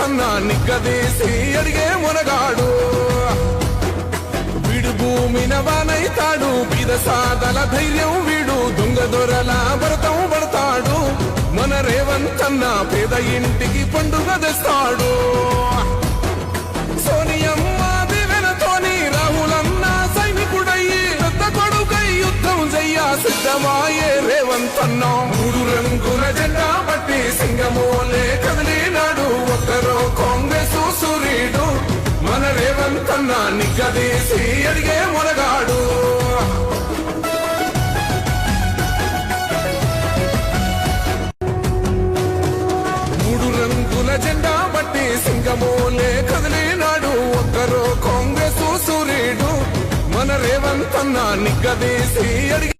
రేవంతన్న నిగ్గదీసి అడిగే మునగాడు వీడు భూమిన వానైతాడు బీద సాదల ధైర్యం వీడు దొంగ దొరల భరతం పడతాడు మన రేవంతన్న పేద ఇంటికి పండుగ తెస్తాడు సోనియమ్మ దివెనతోని రాహులన్న సైనికుడయ్యి పెద్ద కొడుకై యుద్ధం చెయ్య సిద్ధమాయే రేవంతన్న మూడు రంగుల జెండా బట్టి సింగమోలే కదిలినాడు ఒక్కరో కాంగ్రెస్ సూర్యుడు మన రేవంతన్న నిగ్గదీసి అడిగే మునగాడు మూడు రంగుల జెండా బట్టి సింగమోలే కదిలినాడు ఒక్కరో కాంగ్రెస్ సూర్యుడు మన రేవంతన్న నిగ్గదీసి అడిగే